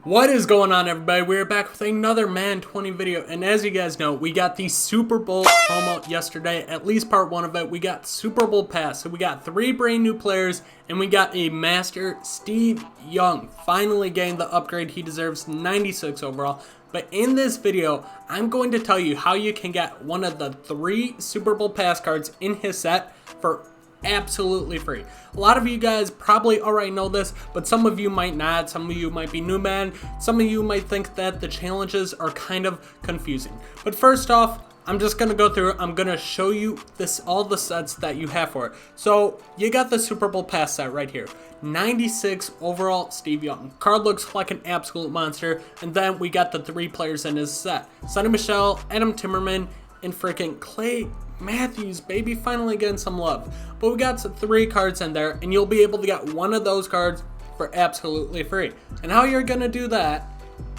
What is going on, everybody? We're back with another Madden 20 video, and as you guys know, we got the Super Bowl promo yesterday, at least part one of it. We got Super Bowl pass, so we got 3 brand new players, and we got a master, Steve Young, finally getting the upgrade he deserves, 96 overall. But in this video, I'm going to tell you how you can get one of the 3 Super Bowl pass cards in his set for absolutely free. A lot of you guys probably already know this, but some of you might not. Some of you might be new man. Some of you might think that the challenges are kind of confusing. But first off, I'm just gonna go through. I'm gonna show you all the sets that you have for it. So you got the Super Bowl pass set right here. 96 overall Steve Young. Card looks like an absolute monster. And then we got the 3 players in his set: Sonny Michel, Adam Timmerman, and freaking Clay Matthews, baby, finally getting some love. But we got 3 cards in there, and you'll be able to get one of those cards for absolutely free. And how you're gonna do that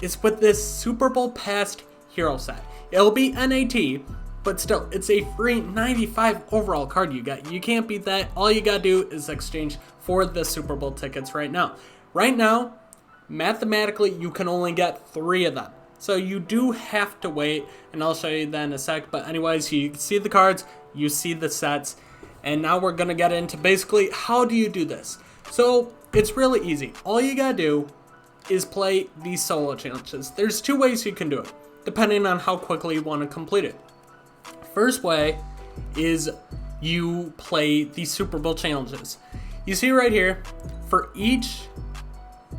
is with this Super Bowl past hero set. It'll be NAT, but still, it's a free 95 overall card you got. You can't beat that. All you gotta do is exchange for the Super Bowl tickets right now. Right now, mathematically, you can only get 3 of them. So you do have to wait, and I'll show you that in a sec. But anyways, you see the cards, you see the sets, and now we're gonna get into basically how do you do this. So it's really easy. All you gotta do is play these solo challenges. There's 2 ways you can do it, depending on how quickly you want to complete it. First way is you play the Super Bowl challenges. You see right here, for each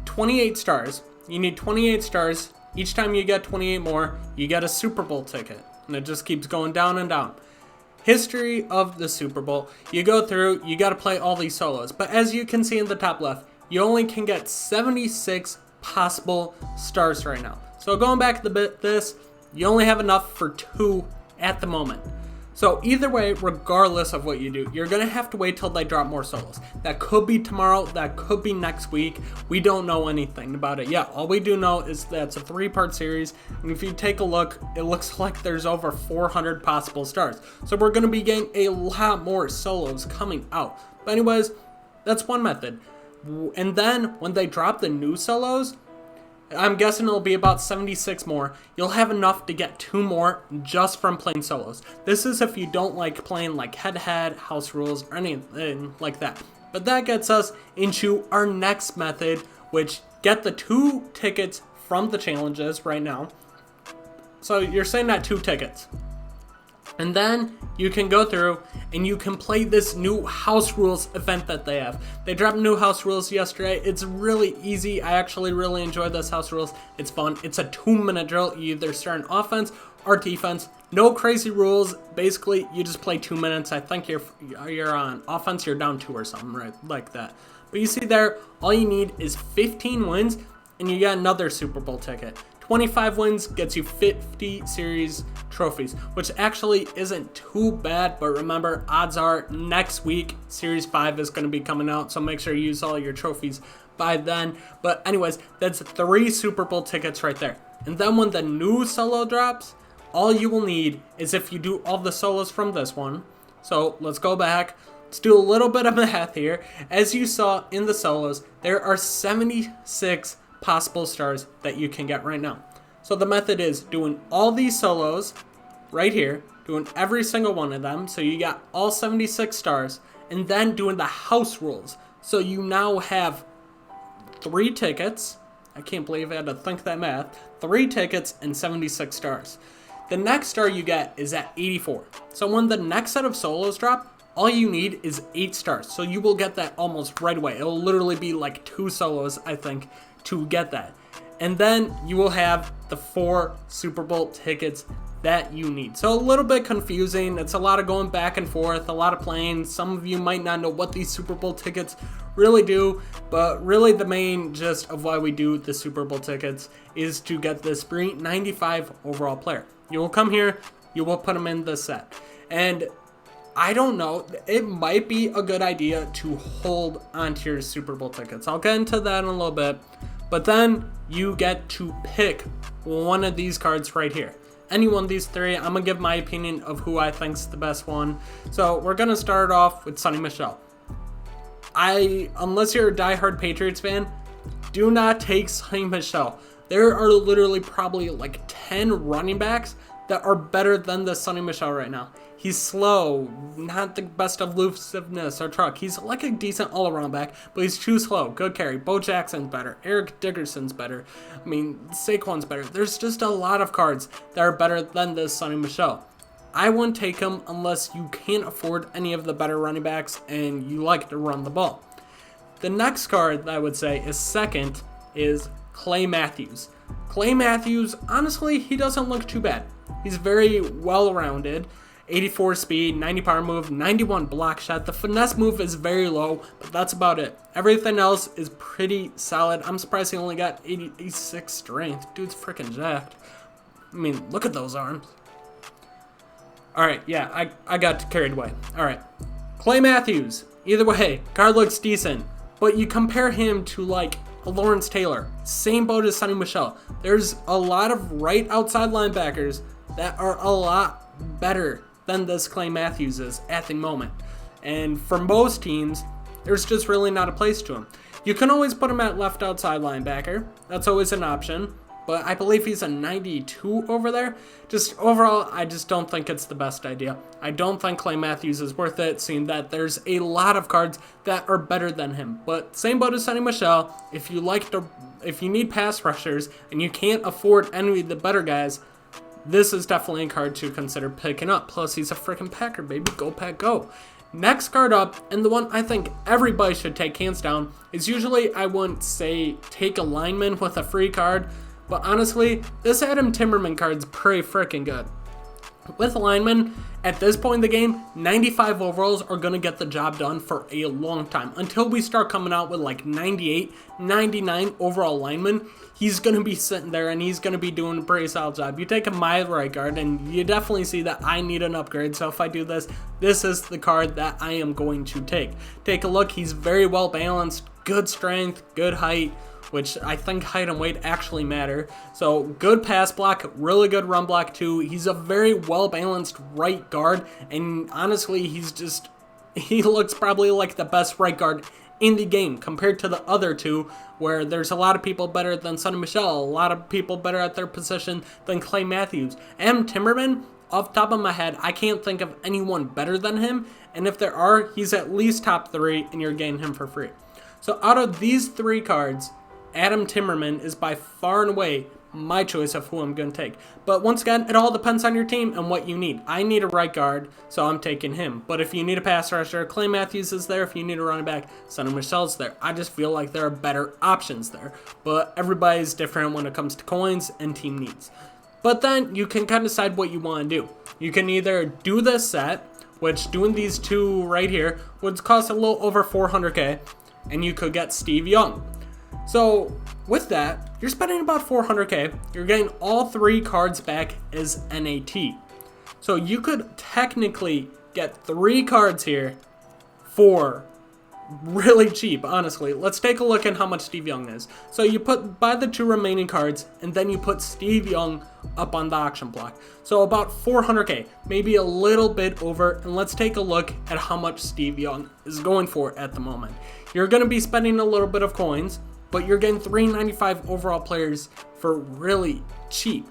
28 stars, you need 28 stars. Each time you get 28 more, you get a Super Bowl ticket. And it just keeps going down and down. History of the Super Bowl. You go through, you got to play all these solos. But as you can see in the top left, you only can get 76 possible stars right now. So going back to this, you only have enough for 2 at the moment. So either way, regardless of what you do, you're going to have to wait till they drop more solos. That could be tomorrow, that could be next week. We don't know anything about it yet. All we do know is that it's a 3-part series, and if you take a look, it looks like there's over 400 possible stars. So we're going to be getting a lot more solos coming out. But anyways, that's one method. And then when they drop the new solos, I'm guessing it'll be about 76 more. You'll have enough to get 2 more just from playing solos. This is if you don't like playing like head-to-head, house rules, or anything like that. But that gets us into our next method, which get the 2 tickets from the challenges right now. So you're saying that 2 tickets. And then you can go through and you can play this new house rules event that they have. They dropped new house rules yesterday. It's really easy. I actually really enjoy this house rules. It's fun. It's a 2-minute drill. You either start an offense or defense. No crazy rules. Basically, you just play 2 minutes. I think you're on offense, you're down 2 or something, right? Like that. But you see there, all you need is 15 wins and you get another Super Bowl ticket. 25 wins gets you 50 series trophies, which actually isn't too bad, but remember, odds are next week series 5 is going to be coming out, so make sure you use all your trophies by then. But anyways, that's 3 Super Bowl tickets right there. And then when the new solo drops, all you will need is if you do all the solos from this one. So let's go back. Let's do a little bit of math here. As you saw in the solos, there are 76 possible stars that you can get right now. So the method is doing all these solos right here, doing every single one of them, so you got all 76 stars, and then doing the house rules. So you now have 3 tickets. I can't believe I had to think that math. 3 tickets and 76 stars. The next star you get is at 84. So when the next set of solos drop, all you need is 8 stars. So you will get that almost right away. It'll literally be like 2 solos, I think, to get that. And then you will have the 4 Super Bowl tickets that you need. So a little bit confusing. It's a lot of going back and forth, a lot of playing. Some of you might not know what these Super Bowl tickets really do, but really the main gist of why we do the Super Bowl tickets is to get this free 95 overall player. You will come here, you will put them in the set. And I don't know, it might be a good idea to hold onto your Super Bowl tickets. I'll get into that in a little bit. But then you get to pick one of these cards right here. Any one of these 3, I'm going to give my opinion of who I think's the best one. So we're going to start off with Sonny Michel. Unless you're a diehard Patriots fan, do not take Sonny Michel. There are literally probably like 10 running backs that are better than the Sonny Michel right now. He's slow, not the best elusiveness or truck. He's like a decent all-around back, but he's too slow. Good carry. Bo Jackson's better. Eric Dickerson's better. I mean, Saquon's better. There's just a lot of cards that are better than this Sonny Michel. I wouldn't take him unless you can't afford any of the better running backs and you like to run the ball. The next card that I would say is second is Clay Matthews. Clay Matthews, honestly, he doesn't look too bad. He's very well-rounded. 84 speed, 90 power move, 91 block shot. The finesse move is very low, but that's about it. Everything else is pretty solid. I'm surprised he only got 86 strength. Dude's freaking jacked. I mean, look at those arms. Alright, yeah, I got carried away. Alright. Clay Matthews. Either way, card looks decent. But you compare him to, like, a Lawrence Taylor. Same boat as Sonny Michel. There's a lot of right outside linebackers that are a lot better than this Clay Matthews is at the moment. And for most teams, there's just really not a place to him. You can always put him at left outside linebacker. That's always an option. But I believe he's a 92 over there. Just overall, I just don't think it's the best idea. I don't think Clay Matthews is worth it, seeing that there's a lot of cards that are better than him. But same boat as Sonny Michel, if you need pass rushers and you can't afford any of the better guys, this is definitely a card to consider picking up. Plus, he's a freaking Packer, baby. Go Pack, go. Next card up, and the one I think everybody should take hands down, is usually I wouldn't say take a lineman with a free card, but honestly, this Adam Timmerman card's pretty freaking good. With linemen, at this point in the game, 95 overalls are going to get the job done for a long time. Until we start coming out with like 98, 99 overall linemen, he's going to be sitting there and he's going to be doing a pretty solid job. You take a my right guard and you definitely see that I need an upgrade. So if I do this, this is the card that I am going to take. Take a look. He's very well balanced, good strength, good height, which I think height and weight actually matter. So good pass block, really good run block too. He's a very well-balanced right guard, and honestly, he looks probably like the best right guard in the game compared to the other two, where there's a lot of people better than Sonny Michel, a lot of people better at their position than Clay Matthews. Adam Timmerman, off the top of my head, I can't think of anyone better than him, and if there are, he's at least top 3, and you're getting him for free. So out of these 3 cards, Adam Timmerman is by far and away my choice of who I'm going to take. But once again, it all depends on your team and what you need. I need a right guard, so I'm taking him. But if you need a pass rusher, Clay Matthews is there. If you need a running back, Sonny Michel's there. I just feel like there are better options there. But everybody's different when it comes to coins and team needs. But then you can kind of decide what you want to do. You can either do this set, which doing these 2 right here would cost a little over 400k, and you could get Steve Young. So with that, you're spending about 400k. You're getting all 3 cards back as NAT. So you could technically get 3 cards here for really cheap, honestly. Let's take a look at how much Steve Young is. So you buy the 2 remaining cards, and then you put Steve Young up on the auction block. So about 400k, maybe a little bit over, and let's take a look at how much Steve Young is going for at the moment. You're going to be spending a little bit of coins, but you're getting 395 overall players for really cheap.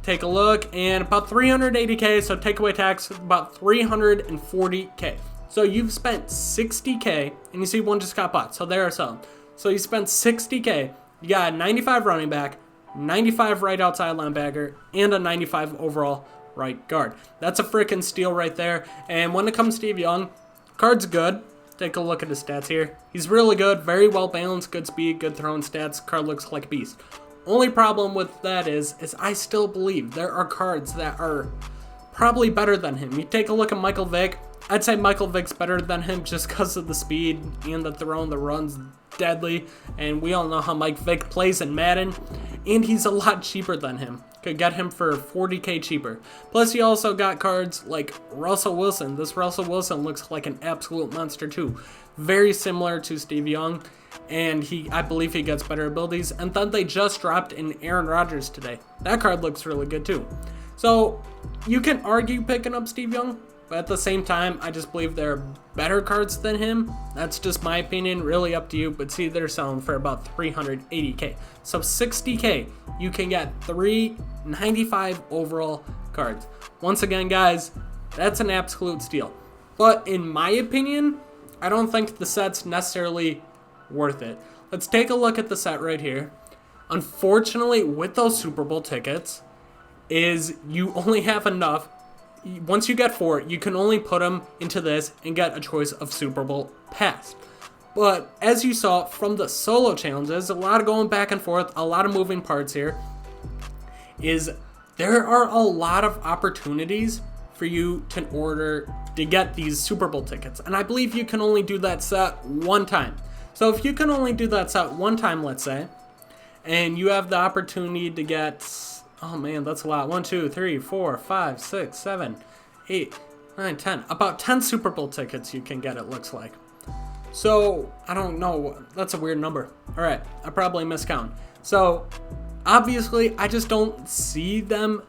Take a look, and about 380k, so take away tax, about 340k. So you've spent 60k, and you see one just got bought, so there are some. So you spent 60k, you got a 95 running back, 95 right outside linebacker, and a 95 overall right guard. That's a freaking steal right there. And when it comes to Steve Young, card's good. Take a look at his stats here. He's really good, very well balanced, good speed, good throwing stats. Card looks like a beast. Only problem with that is I still believe there are cards that are probably better than him. You take a look at Michael Vick. I'd say Michael Vick's better than him just because of the speed and the throwing. The run's deadly, and we all know how Mike Vick plays in Madden, and he's a lot cheaper than him. Could get him for 40k cheaper. Plus, you also got cards like Russell Wilson. This Russell Wilson looks like an absolute monster too. Very similar to Steve Young, and I believe he gets better abilities. And then they just dropped in Aaron Rodgers today. That card looks really good too. So you can argue picking up Steve Young, but at the same time, I just believe there are better cards than him. That's just my opinion, really up to you, but see, they're selling for about 380k. So 60k, you can get 395 overall cards. Once again, guys, that's an absolute steal. But in my opinion, I don't think the set's necessarily worth it. Let's take a look at the set right here. Unfortunately, with those Super Bowl tickets, is you only have enough. Once you get 4, you can only put them into this and get a choice of Super Bowl pass. But as you saw from the solo challenges, a lot of going back and forth, a lot of moving parts here, is there are a lot of opportunities for you to get these Super Bowl tickets. And I believe you can only do that set one time. So if you can only do that set one time, let's say, and you have the opportunity to get, oh man, that's a lot. 1, 2, 3, 4, 5, 6, 7, 8, 9, 10. About 10 Super Bowl tickets you can get, it looks like. So, I don't know. That's a weird number. Alright, I probably miscount. So, obviously, I just don't see them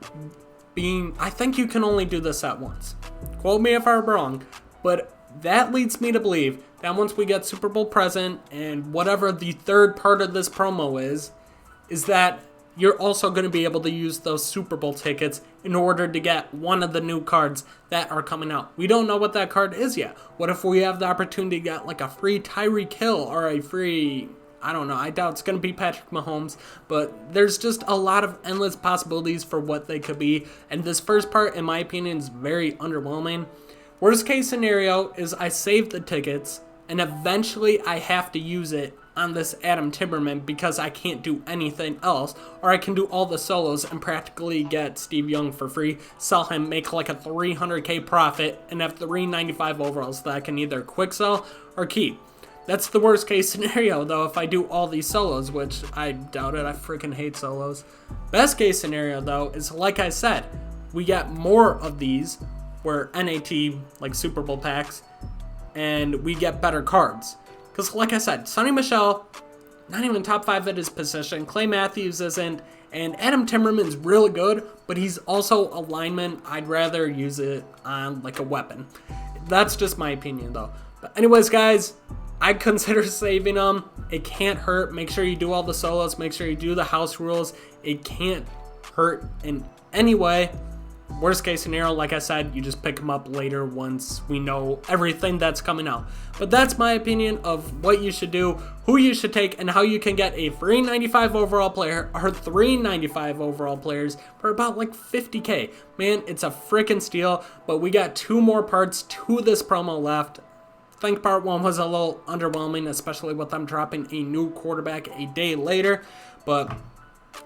being... I think you can only do this at once. Quote me if I'm wrong, but that leads me to believe that once we get Super Bowl present and whatever the third part of this promo is that you're also going to be able to use those Super Bowl tickets in order to get one of the new cards that are coming out. We don't know what that card is yet. What if we have the opportunity to get like a free Tyreek Hill or a free, I don't know, I doubt it's going to be Patrick Mahomes, but there's just a lot of endless possibilities for what they could be, and this first part, in my opinion, is very underwhelming. Worst case scenario is I save the tickets, and eventually I have to use it on this Adam Timberman because I can't do anything else, or I can do all the solos and practically get Steve Young for free, sell him, make like a 300k profit, and have 395 overalls that I can either quick sell or keep. That's the worst case scenario though if I do all these solos, which I doubt it. I freaking hate solos. Best case scenario though is, like I said, we get more of these where NAT, like Super Bowl packs, and we get better cards. Because like I said, Sonny Michel, not even top 5 at his position. Clay Matthews isn't. And Adam Timberman's really good, but he's also a lineman. I'd rather use it on like a weapon. That's just my opinion though. But anyways, guys, I'd consider saving them. It can't hurt. Make sure you do all the solos. Make sure you do the house rules. It can't hurt in any way. Worst case scenario, like I said, you just pick them up later once we know everything that's coming out. But that's my opinion of what you should do, who you should take, and how you can get a free 95 overall player or 395 overall players for about like 50k. Man, it's a freaking steal, but we got 2 more parts to this promo left. I think part 1 was a little underwhelming, especially with them dropping a new quarterback a day later, but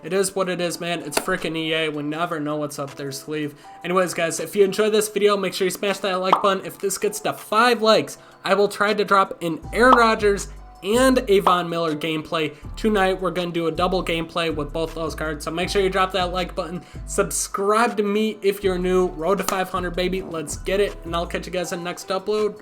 it is what it is, man. It's freaking EA. We never know what's up their sleeve. Anyways, guys, if you enjoyed this video, make sure you smash that like button. If this gets to 5 likes, I will try to drop an Aaron Rodgers and a Von Miller gameplay tonight. We're going to do a double gameplay with both those cards, so make sure you drop that like button. Subscribe to me if you're new. Road to 500, baby. Let's get it, and I'll catch you guys in the next upload.